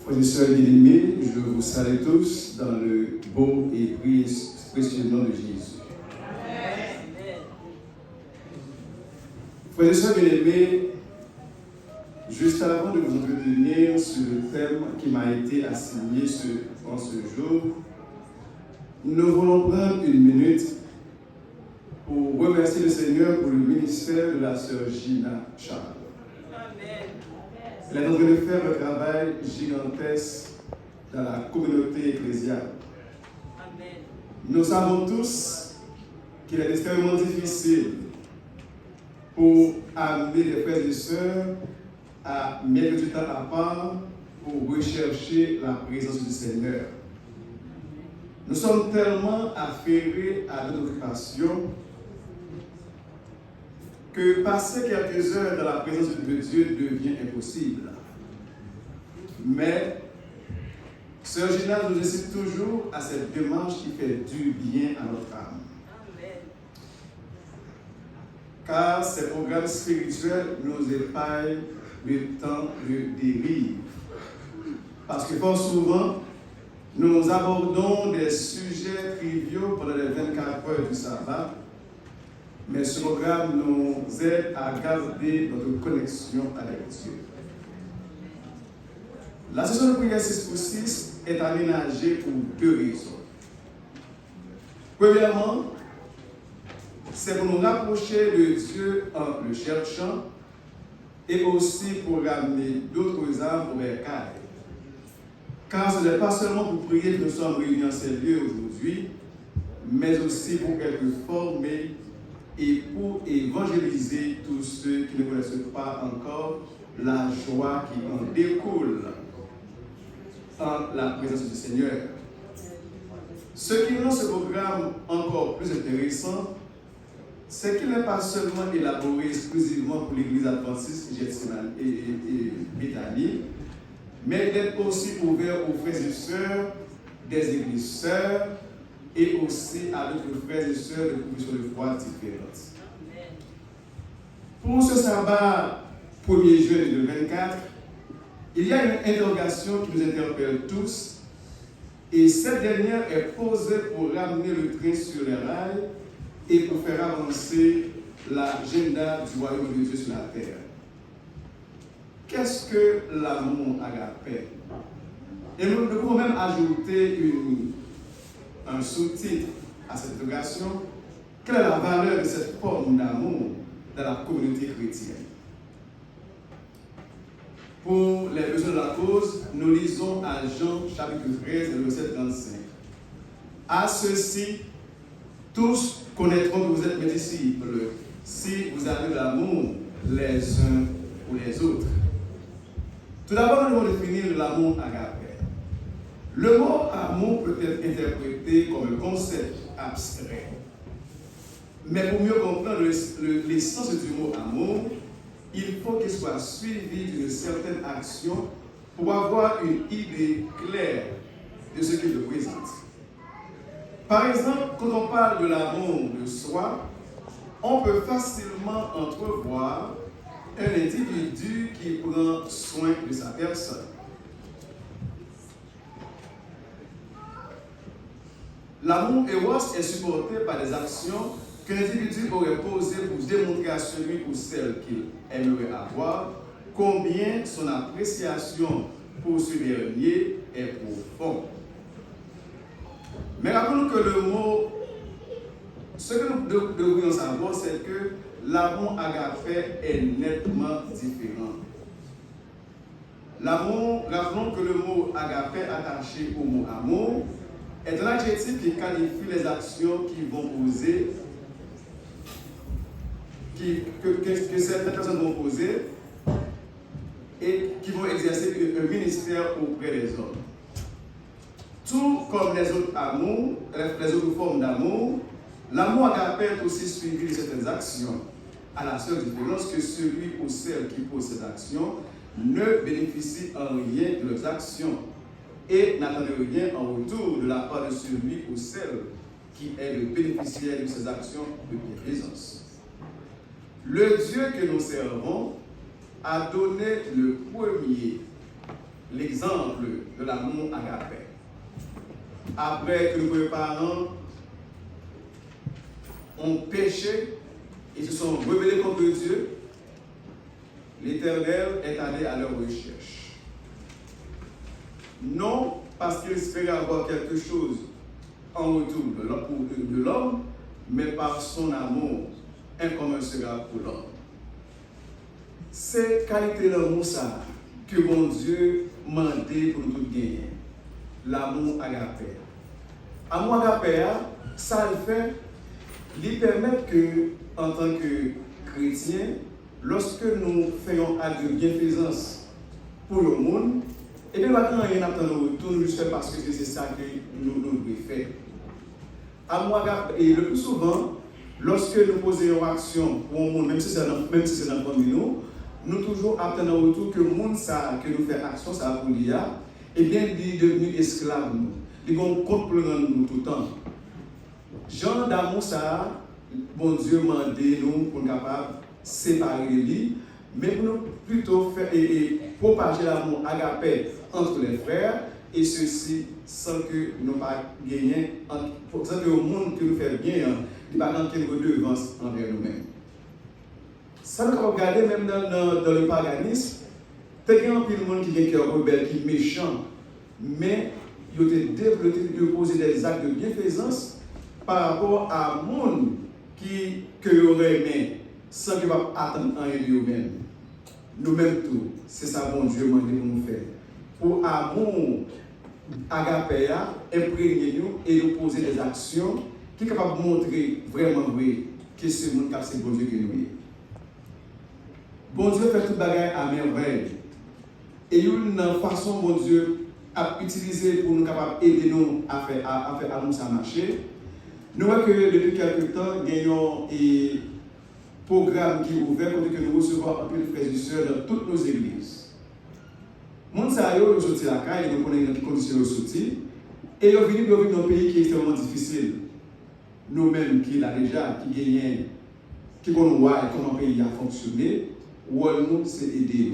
Frères et sœurs bien-aimés, je vous salue tous dans le beau et précieux nom de Jésus. Amen. Frères et sœurs bien-aimés, juste avant de vous entretenir sur le thème qui m'a été assigné en ce jour, nous voulons prendre une minute pour remercier le Seigneur pour le ministère de la sœur Gina Charles. Amen. Elle est en train de faire un travail gigantesque dans la communauté ecclésiale. Amen. Nous savons tous qu'il est extrêmement difficile pour amener les frères et sœurs à mettre du temps à part pour rechercher la présence du Seigneur. Nous sommes tellement affairés à notre occupation que passer quelques heures dans la présence de Dieu devient impossible. Mais Sœur Gina nous incite toujours à cette démarche qui fait du bien à notre âme. Amen. Car ces programmes spirituels nous épargnent le temps de dérive. Parce que fort souvent, nous abordons des sujets triviaux pendant les 24 heures du sabbat, mais ce programme nous aide à garder notre connexion avec Dieu. La session de prière 6 pour 6 est aménagée pour deux raisons. Premièrement, c'est pour nous rapprocher de Dieu en le cherchant et aussi pour ramener d'autres âmes au bercail. Car ce n'est pas seulement pour prier que nous sommes réunis en ces lieux aujourd'hui, mais aussi pour être formés et pour évangéliser tous ceux qui ne connaissent pas encore la joie qui en découle en la présence du Seigneur. Ce qui rend ce programme encore plus intéressant, c'est qu'il n'est pas seulement élaboré exclusivement pour l'Église adventiste et Béthanie, mais il est aussi ouvert aux frères et sœurs des églises sœurs et aussi à d'autres frères et sœurs de confessions de foi différentes. Pour ce sabbat 1er juin 2024, il y a une interrogation qui nous interpelle tous, et cette dernière est posée pour ramener le train sur les rails et pour faire avancer l'agenda du royaume de Dieu sur la terre. Qu'est-ce que l'amour agapé? Et nous pouvons même ajouter un sous-titre à cette interrogation. Quelle est la valeur de cette forme d'amour dans la communauté chrétienne? Pour les besoins de la cause, nous lisons à Jean chapitre 13, verset 35. À ceux-ci, tous connaîtront que vous êtes mes disciples, si vous avez de l'amour les uns pour les autres. Tout d'abord, nous allons définir l'amour agapé. Le mot amour peut être interprété comme un concept abstrait. Mais pour mieux comprendre l'essence du mot amour, il faut qu'il soit suivi d'une certaine action pour avoir une idée claire de ce qu'il représente. Par exemple, quand on parle de l'amour de soi, on peut facilement entrevoir un individu qui prend soin de sa personne. L'amour Eros est supporté par des actions qu'un individu aurait posées pour démontrer à celui ou celle qu'il aimerait avoir combien son appréciation pour ce dernier est profonde. Mais rappelons que ce que nous devrions savoir, c'est que l'amour agapé est nettement différent. Rappelons que le mot agapé attaché au mot amour est un adjectif qui qualifie les actions qui vont poser, que certaines personnes vont poser et qui vont exercer un ministère auprès des hommes. Tout comme les autres amours, les autres formes d'amour, l'amour agapé est aussi suivi de certaines actions, à la seule différence que celui ou celle qui pose ces actions ne bénéficie en rien de leurs actions et n'attend rien en retour de la part de celui ou celle qui est le bénéficiaire de ces actions de bienfaisance. Le Dieu que nous servons a donné le premier l'exemple de l'amour agapé. Après que nos parents ont péché et se sont rebellés contre Dieu, l'Éternel est allé à leur recherche. Non parce qu'il espérait avoir quelque chose en retour de l'homme, mais par son amour incommensurable pour l'homme. C'est qualité l'amour ça que mon Dieu m'a demandé pour nous tous gagner. L'amour agapé. L'amour agapé, ça le fait, il permet que, en tant que chrétien, lorsque nous faisons acte de bienfaisance pour le monde, et bien maintenant, il y a un retour, nous le faisons parce que c'est ça que nous devons faire. Et le plus souvent, lorsque nous posons une action pour le monde, même si c'est dans la famille, nous toujours attendons un retour que le monde que nous faisons action, ça pour l'IA, et bien il est devenu esclave nous. Ils vont contre nous tout le temps. Jean d'amour, ça, bon Dieu m'a demandé nous pour être capable de séparer les lits, mais pour nous plutôt faire et propager l'amour agapé entre les frères, et ceci sans que nous pas gagner, sans que le monde qui nous fait bien, il n'y a pas de redevance envers nous-mêmes. Ça nous peut regarder même dans le paganisme, il y a un peu de monde qui est rebelle, qui est méchant, mais il a développé de poser des actes de bienfaisance par rapport à monde que aurait aimé sans qu'il va attendre un et lui-même. Nous-mêmes tout, c'est ça bon Dieu m'a dit pour nous faire. Pour amour agapé, imprégner nous et nous poser des actions qui sont capables de montrer vraiment vrai que c'est mon cap, c'est bon Dieu que nous sommes. Bon Dieu fait toute bagaille à merveille. Et une façon bon Dieu a utilisé pour nous capables d'aider nous à faire nous ça marcher. Nous voyons que depuis quelques temps, nous avons un programme qui est ouvert pour que nous recevons un peu de frères et sœurs dans toutes nos églises. Moun sa yo, nous sortis la caille, nous connaissons les conditions de sortir, et nous venons dans un pays qui est extrêmement difficile. Nous-mêmes qui l'a déjà, qui gagnent, qui connaissons comment le pays a fonctionné, ou nous, c'est aider.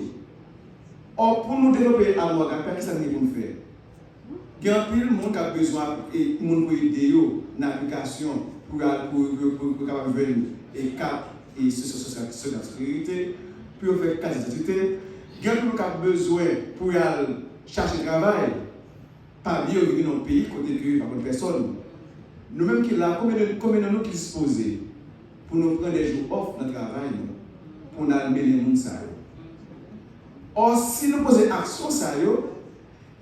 Or, pour nous développer à moi, qu'est-ce que nous devons faire? Il y a un peu de monde qui a besoin d'aider dans l'application pour faire et cap et sécurité, pour faire carte d'identité. Il y a un peu qui a besoin pour chercher du travail, pas bien venir dans le pays, côté que par personne. Nous-mêmes qui là, combien de nous qui disposent pour nous prendre des jours off dans le travail, pour nous amener les gens. Or, si nous posons action,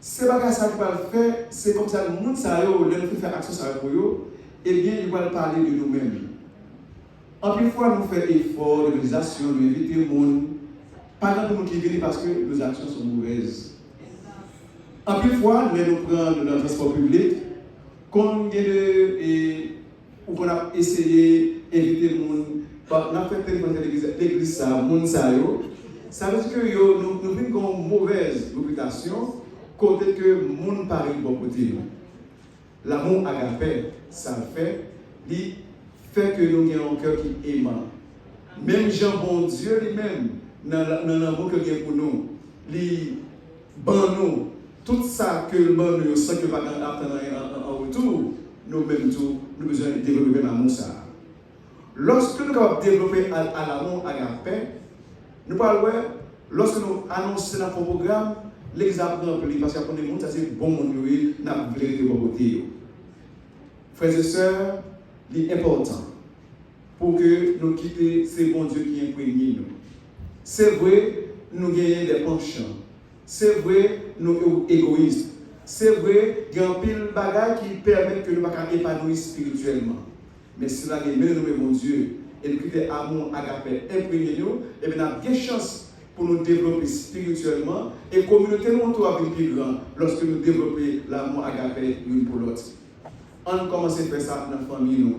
c'est pas ça qui va le faire, c'est comme ça, le monde, nous faire action pour eux, eh bien, ils vont parler de nous-mêmes. En plus, fois, nous faisons effort d'organisation, d'inviter le monde, pas tant de monde qui vient parce que nos actions sont mauvaises. En plus, fois, nous prenons dans le transport public, combien ou qu'on a essayé d'inviter le monde, on a fait l'église, ça veut dire que nous avons une mauvaise réputation, côté que le monde parle de bon côté. L'amour agapé, ça il fait que nous ayons un cœur qui est aimant. Même Jean, bon Dieu lui-même, dans l'amour qu'il a pour nous, il ban nous, tout ça que le ban nous, sans que nous attendre en retour, nous-mêmes, nous avons besoin de développer l'amour. Lorsque nous avons développé l'amour agapé, nous parlons, lorsque nous annonçons notre programme, l'exemple parce qu'après le monde, ça c'est bon monde, nous avons vérité bon côté. Frères et sœurs, il est important pour que nous quittions ces bons dieux qui imprègnent nous. C'est vrai, nous gagnons des penchants. C'est vrai, nous sommes égoïstes. C'est vrai, il y a un pile de bagages qui permettent que nous ne soyons pas épanouis spirituellement. Mais si nous avons nous, mon Dieu, et nous quittons l'amour agapé imprégné nous, et bien nous avons des chances pour nous développer spirituellement et la communauté nous entoure avec plus grand lorsque nous développons l'amour agapé l'une pour l'autre. On commence à faire ça dans la famille nous.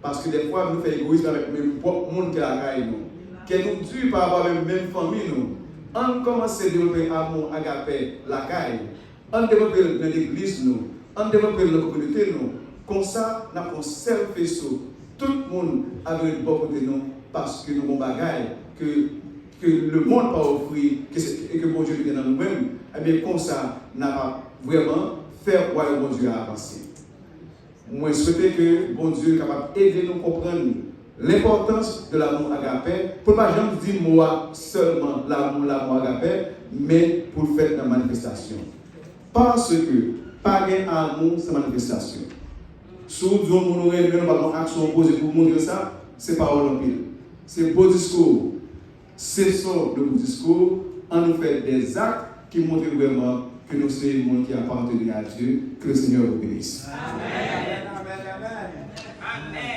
Parce que des fois, nous faisons égoïsme avec le même monde qui est la caille nous. Qui nous tue par rapport à la même famille nous. On commence à développer l'amour agapé la caille. On développe dans l'église nous. On développe dans la communauté nous. Comme ça, nous avons un seul faisceau. Tout le monde a de bon côté nous parce que nous avons des bagailles que le monde n'a pas offert et que bon Dieu nous donne dans nous-mêmes. eh bien, comme ça, n'a pas vraiment fait royaume bon Dieu avancer. Moi, je souhaite que bon Dieu est capable d'aider nous à comprendre l'importance de l'amour agapé, pour ne pas jamais dire moi seulement l'amour agapé, mais pour le faire dans la manifestation. Parce que, pas d'amour, c'est manifestation. Si nous avons une action posée pour montrer ça, c'est parole en pile. C'est beau discours. C'est ça le beau discours. On nous fait des actes qui montrent vraiment que nous sommes le monde qui appartient à Dieu. Que le Seigneur vous bénisse. Amen.